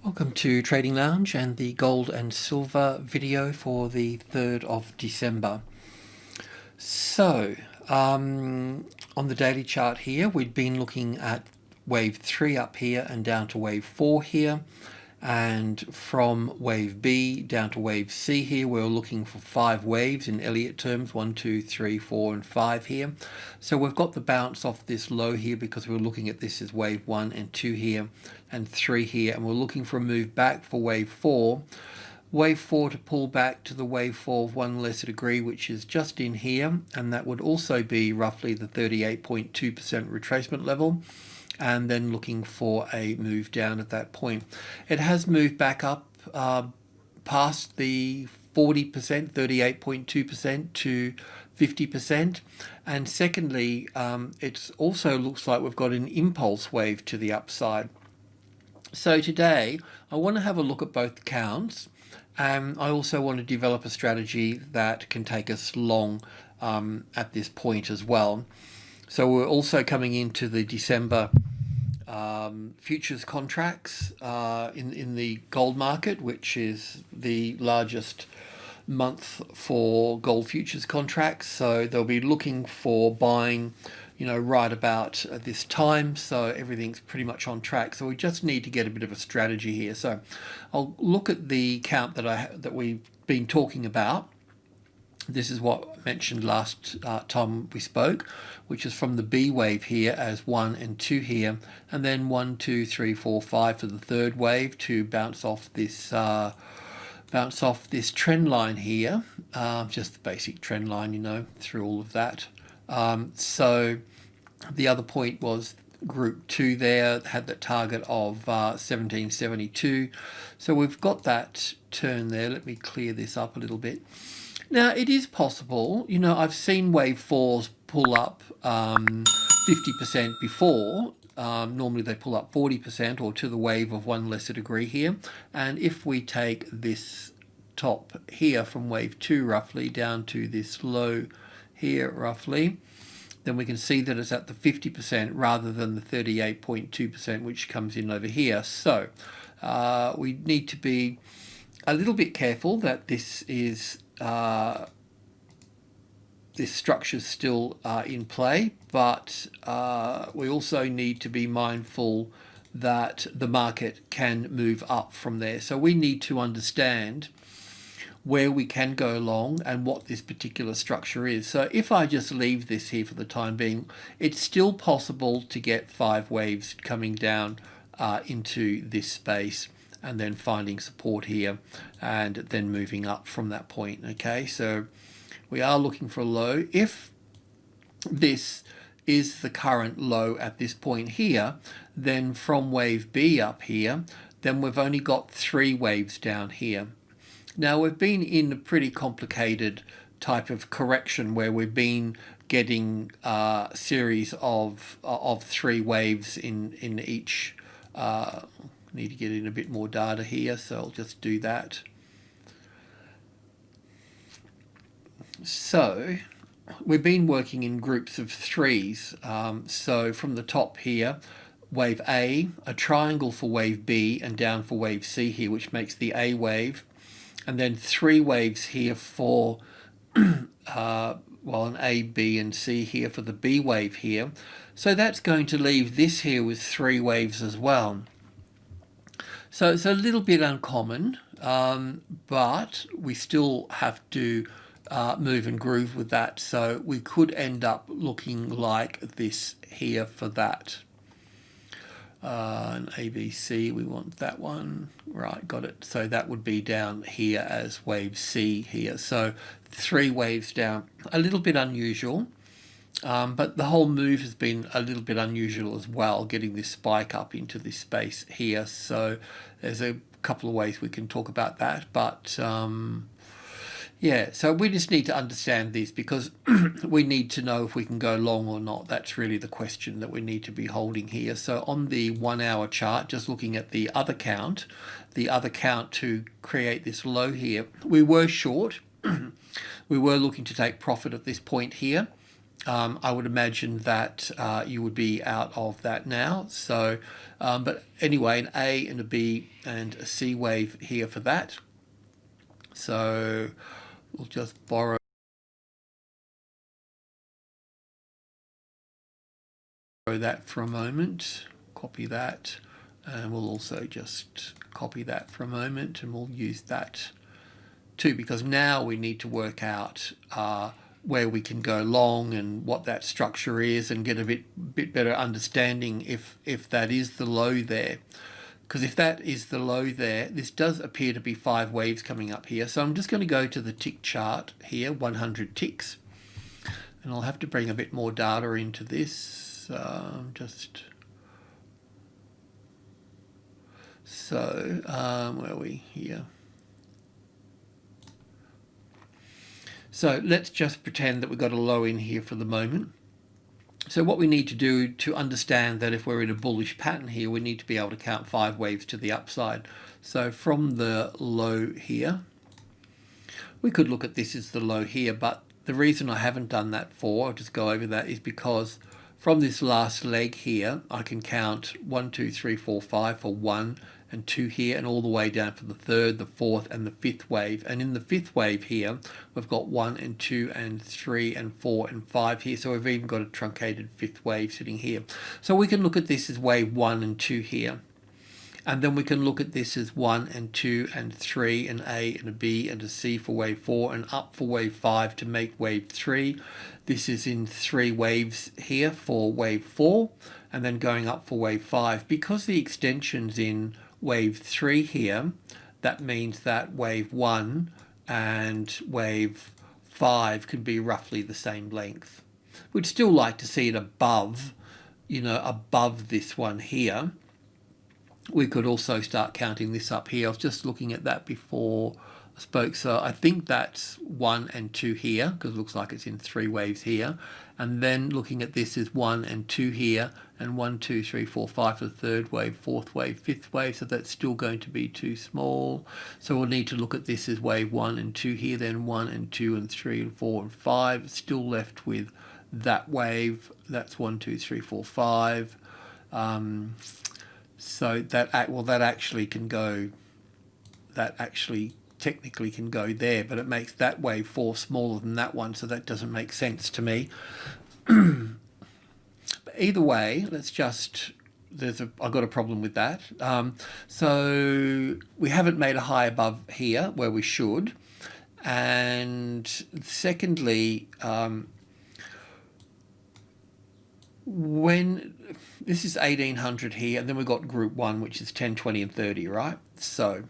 Welcome to Trading Lounge and the gold and silver video for the 3rd of December. So, on the daily chart here, we'd been looking at wave 3 up here and down to wave 4 here. And from wave B down to wave C here, we're looking for 5 waves in Elliott terms, 1, 2, 3, 4, and 5 here. So we've got the bounce off this low here because we're looking at this as wave 1 and 2 here and 3 here. And we're looking for a move back for wave 4. Wave 4 to pull back to the wave 4 of 1 lesser degree, which is just in here. And that would also be roughly the 38.2% retracement level. And then looking for a move down at that point. It has moved back up past the 40%, 38.2% to 50%. And secondly, it also looks like we've got an impulse wave to the upside. So today, I want to have a look at both counts. I also want to develop a strategy that can take us long at this point as well. So we're also coming into the December futures contracts in the gold market, which is the largest month for gold futures contracts. So they'll be looking for buying, right about this time. So everything's pretty much on track. So we just need to get a bit of a strategy here. So I'll look at the count that we've been talking about. This is what I mentioned last time we spoke, which is from the B wave here as 1 and 2 here, and then 1, 2, 3, 4, 5 for the third wave to bounce off this trend line here, just the basic trend line, through all of that. So the other point was group 2 there had the target of 1772. So we've got that turn there. Let me clear this up a little bit. Now, it is possible, I've seen wave 4s pull up 50% before. Normally they pull up 40% or to the wave of 1 lesser degree here. And if we take this top here from wave 2 roughly down to this low here roughly, then we can see that it's at the 50% rather than the 38.2% which comes in over here. So we need to be a little bit careful that this is this structure is still in play, but we also need to be mindful that the market can move up from there. So we need to understand where we can go long and what this particular structure is. So if I just leave this here for the time being, it's still possible to get 5 waves coming down into this space and then finding support here and then moving up from that point. Okay, so we are looking for a low. If this is the current low at this point here, then from wave B up here, then we've only got 3 waves down here. Now we've been in a pretty complicated type of correction where we've been getting a series of 3 waves in each. Need to get in a bit more data here, so I'll just do that. So we've been working in groups of 3s. So from the top here, wave A, a triangle for wave B and down for wave C here, which makes the A wave, and then 3 waves here for an A, B, and C here for the B wave here. So that's going to leave this here with 3 waves as well. So it's a little bit uncommon, but we still have to move and groove with that. So we could end up looking like this here for that. An ABC, we want that one. Right, got it. So that would be down here as wave C here. So 3 waves down, a little bit unusual. But the whole move has been a little bit unusual as well, getting this spike up into this space here. So there's a couple of ways we can talk about that. But yeah, so we just need to understand this because we need to know if we can go long or not. That's really the question that we need to be holding here. So on the 1 hour chart, just looking at the other count to create this low here, we were short. We were looking to take profit at this point here. I would imagine that you would be out of that now. So, but anyway, an A and a B and a C wave here for that. So we'll just borrow that for a moment, copy that, and we'll also just copy that for a moment, and we'll use that too, because now we need to work out where we can go long and what that structure is, and get a bit better understanding if that is the low there. Because if that is the low there, this does appear to be 5 waves coming up here. So I'm just going to go to the tick chart here, 100 ticks, and I'll have to bring a bit more data into this. Where are we here? So let's just pretend that we've got a low in here for the moment. So what we need to do to understand that if we're in a bullish pattern here, we need to be able to count 5 waves to the upside. So from the low here, we could look at this as the low here, but the reason I haven't done that I'll just go over that, is because from this last leg here, I can count 1, 2, 3, 4, 5 for 1 and 2 here, and all the way down for the 3rd, the 4th, and the 5th wave. And in the 5th wave here, we've got 1 and 2 and 3 and 4 and 5 here. So we've even got a truncated 5th wave sitting here. So we can look at this as wave 1 and 2 here. And then we can look at this as 1 and 2 and 3, an A and a B and a C for wave 4, and up for wave 5 to make wave 3. This is in 3 waves here for wave 4, and then going up for wave 5. Because the extension's in wave 3 here, that means that wave 1 and wave 5 can be roughly the same length. We'd still like to see it above, above this one here. We could also start counting this up here. I was just looking at that before I spoke. So I think that's 1 and 2 here, because it looks like it's in 3 waves here. And then looking at this is 1 and 2 here, and 1, 2, 3, 4, 5 for the 3rd wave, 4th wave, 5th wave. So that's still going to be too small. So we'll need to look at this as wave 1 and 2 here, then 1 and 2 and 3 and 4 and 5. Still left with that wave. That's 1, 2, 3, 4, 5. So that actually can go, technically can go there, but it makes that wave 4 smaller than that one, so that doesn't make sense to me. But either way, let's just, I've got a problem with that. So we haven't made a high above here where we should, and secondly, when this is 1800 here, and then we've got group 1, which is 10, 20 and 30, right? So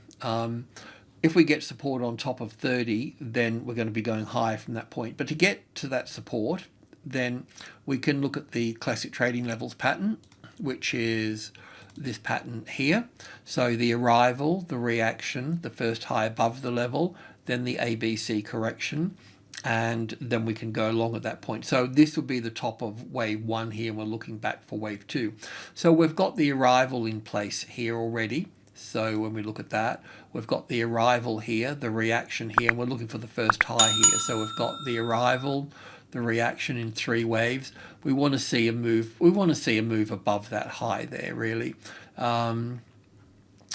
if we get support on top of 30, then we're going to be going higher from that point. But to get to that support, then we can look at the classic trading levels pattern, which is this pattern here. So the arrival, the reaction, the first high above the level, then the ABC correction, and then we can go along at that point. So this will be the top of wave 1 here, and we're looking back for wave 2. So we've got the arrival in place here already. So when we look at that, we've got the arrival here, the reaction here, and we're looking for the first high here. So we've got the arrival, the reaction in 3 waves. We want to see a move. We want to see a move above that high there, really.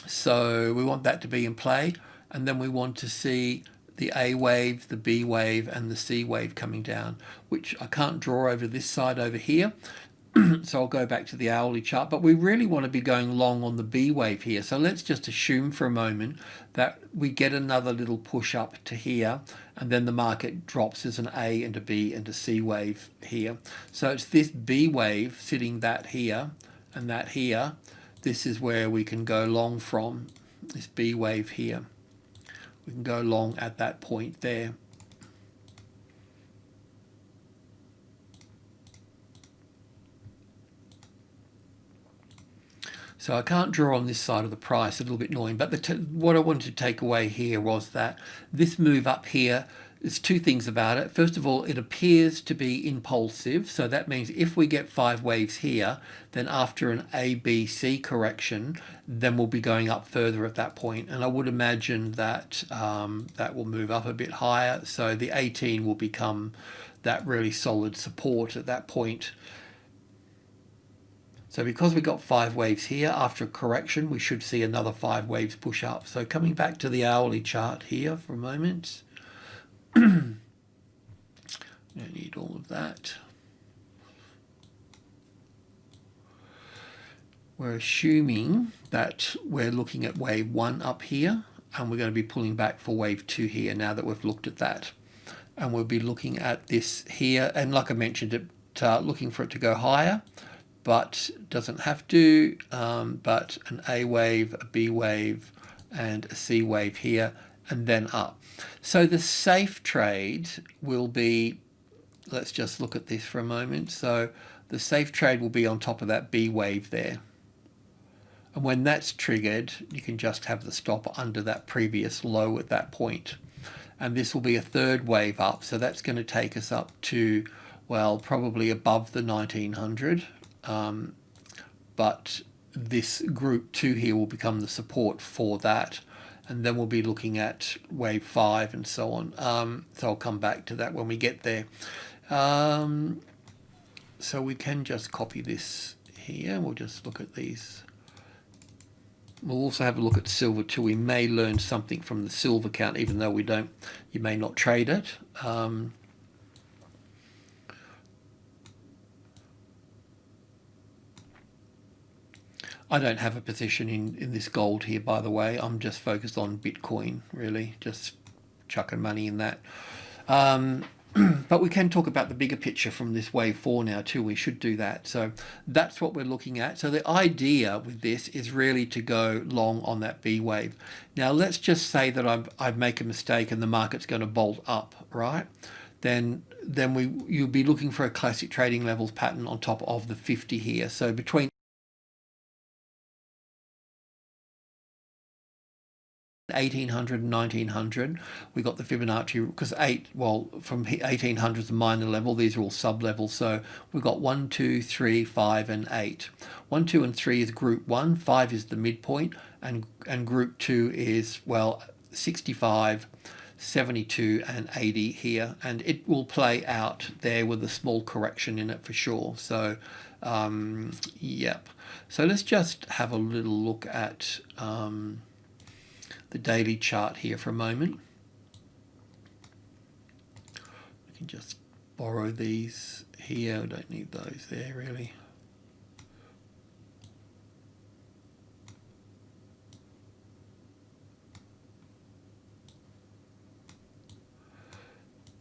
So we want that to be in play, and then we want to see the A wave, the B wave, and the C wave coming down, which I can't draw over this side over here. So I'll go back to the hourly chart, but we really want to be going long on the B wave here. So let's just assume for a moment that we get another little push up to here, and then the market drops as an A and a B and a C wave here. So it's this B wave sitting that here and that here. This is where we can go long from, this B wave here. We can go long at that point there. So I can't draw on this side of the price, a little bit annoying, but what I wanted to take away here was that this move up here, there's 2 things about it. First of all, it appears to be impulsive. So that means if we get 5 waves here, then after an ABC correction, then we'll be going up further at that point. And I would imagine that that will move up a bit higher. So the 18 will become that really solid support at that point. So because we've got 5 waves here, after a correction, we should see another 5 waves push up. So coming back to the hourly chart here for a moment. Don't need all of that. We're assuming that we're looking at wave 1 up here, and we're going to be pulling back for wave 2 here now that we've looked at that. And we'll be looking at this here, and like I mentioned, looking for it to go higher, but doesn't have to, but an A wave, a B wave, and a C wave here, and then up. So the safe trade will be, let's just look at this for a moment. So the safe trade will be on top of that B wave there. And when that's triggered, you can just have the stop under that previous low at that point. And this will be a 3rd wave up. So that's going to take us up to, well, probably above the 1900. But this group 2 here will become the support for that. And then we'll be looking at wave 5 and so on. So I'll come back to that when we get there. So we can just copy this here. We'll just look at these. We'll also have a look at silver too. We may learn something from the silver count, even though we don't, you may not trade it. I don't have a position in this gold here, by the way. I'm just focused on Bitcoin, really, just chucking money in that. But we can talk about the bigger picture from this wave 4 now too. We should do that. So that's what we're looking at. So the idea with this is really to go long on that B wave. Now let's just say that I make a mistake and the market's going to bolt up, right? Then you'll be looking for a classic trading levels pattern on top of the 50 here. So between 1800 and 1900, we got the Fibonacci, because from 1800 is the minor level, these are all sub levels. So we've got 1, 2, 3, 5, and 8. 1, 2, and 3 is group 1, 5 is the midpoint, and group 2 is, well, 65, 72, and 80 here, and it will play out there with a small correction in it for sure. So yep. So let's just have a little look at the daily chart here for a moment. We can just borrow these here. We don't need those there really.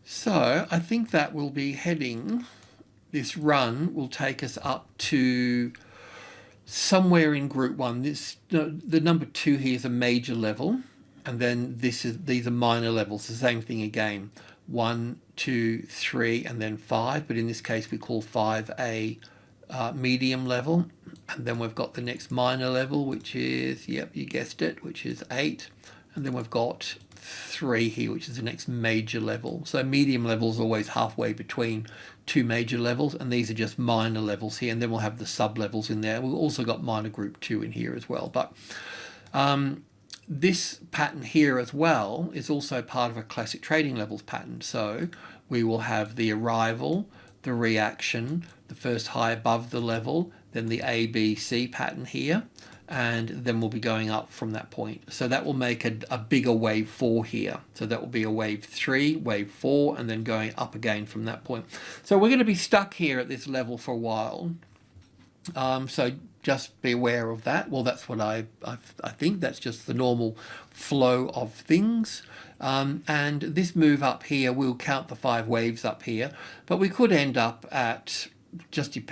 So I think that will be heading, this run will take us up to somewhere in group 1. The number 2 here is a major level, and then these are minor levels, the same thing again. 1, 2, 3, and then 5, but in this case we call 5 a medium level, and then we've got the next minor level, which is, yep, you guessed it, which is 8, and then we've got 3 here, which is the next major level. So medium level is always halfway between 2 major levels, and these are just minor levels here, and then we'll have the sub levels in there. We've also got minor group 2 in here as well. But this pattern here as well is also part of a classic trading levels pattern. So we will have the arrival, the reaction, the first high above the level, then the A, B, C pattern here, and then we'll be going up from that point. So that will make a bigger wave 4 here. So that will be a wave 3, wave 4, and then going up again from that point. So we're going to be stuck here at this level for a while. So just be aware of that. Well, that's what I think. That's just the normal flow of things. And this move up here, we'll count the 5 waves up here, but we could end up at,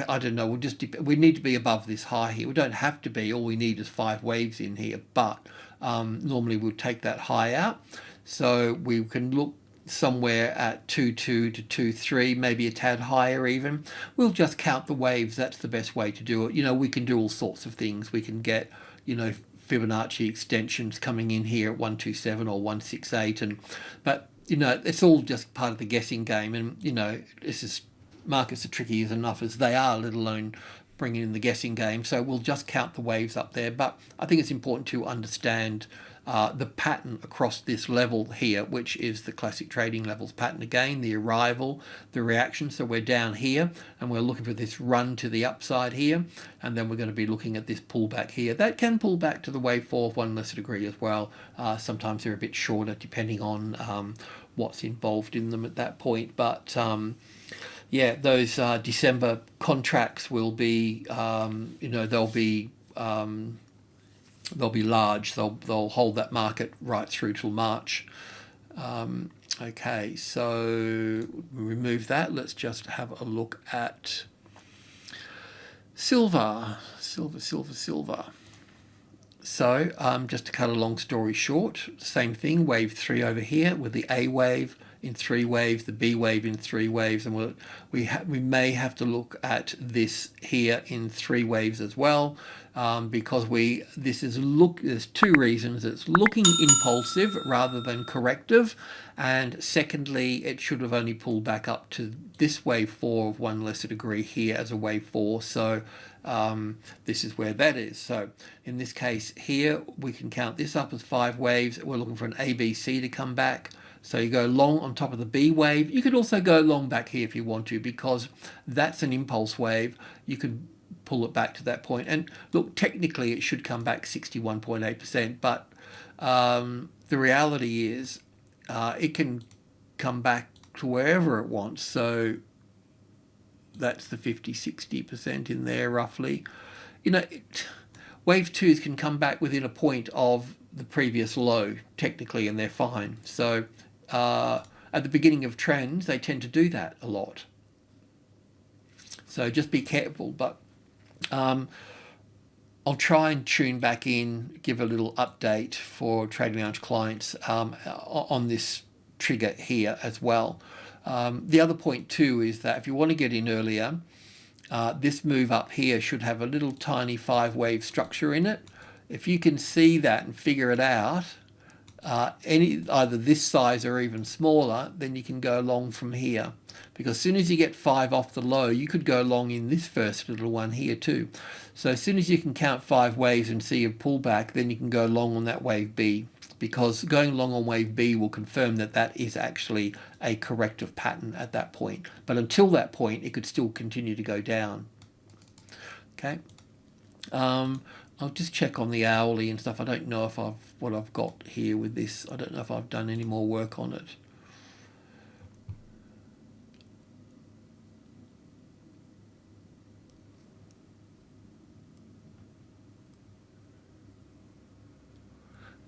I don't know, we need to be above this high here. We don't have to be, all we need is 5 waves in here, but normally we'll take that high out. So we can look somewhere at 2.2 to 2.3, maybe a tad higher even. We'll just count the waves. That's the best way to do it. You know, we can do all sorts of things. We can get, you know, Fibonacci extensions coming in here at 127 or 168, but you know, it's all just part of the guessing game. And you know, markets are tricky enough as they are, let alone bringing in the guessing game. So we'll just count the waves up there. But I think it's important to understand the pattern across this level here, which is the classic trading levels pattern again, the arrival, the reaction. So we're down here and we're looking for this run to the upside here, and then we're going to be looking at this pullback here. That can pull back to the wave 4 of 1 lesser degree as well. Sometimes they're a bit shorter depending on what's involved in them at that point, but yeah, those December contracts will be, they'll be large. They'll hold that market right through till March. Okay, so remove that. Let's just have a look at silver. So just to cut a long story short, same thing, wave 3 over here with the A wave in 3 waves, the B wave in 3 waves, and we may have to look at this here in 3 waves as well, because there's 2 reasons. It's looking impulsive rather than corrective, and secondly, it should have only pulled back up to this wave 4 of 1 lesser degree here as a wave 4. So this is where that is. So in this case here, we can count this up as 5 waves. We're looking for an ABC to come back. So you go long on top of the B wave. You could also go long back here if you want to, because that's an impulse wave. You could pull it back to that point. And look, technically it should come back 61.8%, but the reality is it can come back to wherever it wants. So that's the 50-60% in there roughly. Wave 2s can come back within a point of the previous low technically, and they're fine. So at the beginning of trends, they tend to do that a lot. So just be careful. But I'll try and tune back in, give a little update for TradingLounge clients on this trigger here as well. The other point too is that if you want to get in earlier, this move up here should have a little tiny 5-wave structure in it. If you can see that and figure it out, either this size or even smaller, then you can go long from here. Because as soon as you get 5 off the low, you could go long in this first little one here too. So as soon as you can count 5 waves and see a pullback, then you can go long on that wave B. Because going long on wave B will confirm that that is actually a corrective pattern at that point. But until that point, it could still continue to go down. Okay. I'll just check on the hourly and stuff. I don't know if what I've got here with this. I don't know if I've done any more work on it.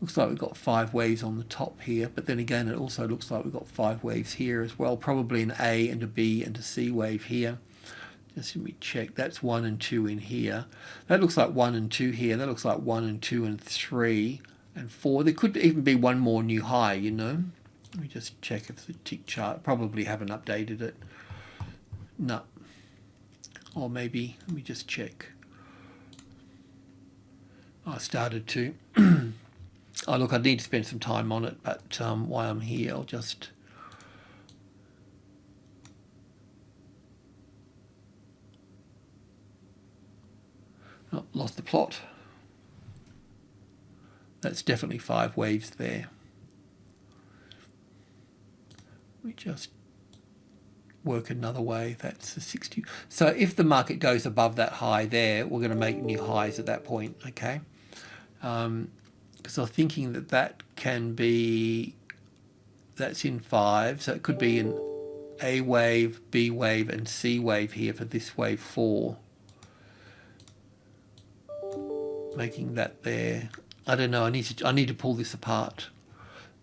Looks like we've got 5 waves on the top here, but then again it also looks like we've got 5 waves here as well, probably an A and a B and a C wave here. Just let me check. That's 1 and 2 in here. That looks like 1 and 2 here. That looks like 1 and 2 and 3 and 4. There could even be one more new high, Let me just check if the tick chart, probably haven't updated it. No. Or maybe, let me just check. I started to. Oh, look, I need to spend some time on it, but while I'm here, I'll just... Oh, lost the plot. That's definitely 5 waves there. Let me just work another way. That's the 60. So if the market goes above that high there, we're going to make new highs at that point, okay? Because I'm thinking that can be, that's in 5, so it could be an A wave, B wave, and C wave here for this wave 4. Making that there. I don't know, I need to pull this apart.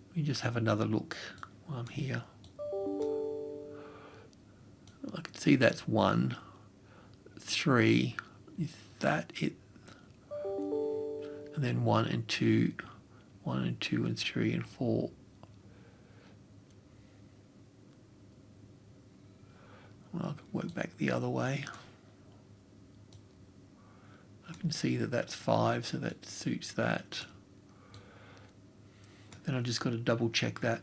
Let me just have another look while I'm here. I can see that's 1, 3. Is that it? And then 1 and 2, 1 and 2 and 3 and 4. Well, I can work back the other way. I can see that that's 5, so that suits that. Then I just got to double check that.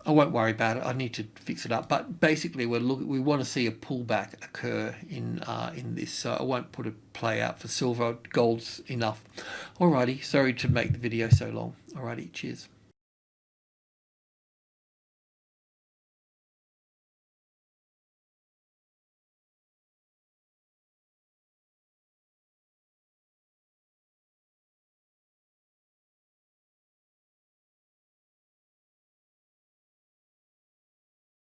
I won't worry about it. I need to fix it up. But basically, we want to see a pullback occur in this. So I won't put a play out for silver. Gold's enough. Alrighty. Sorry to make the video so long. Alrighty. Cheers.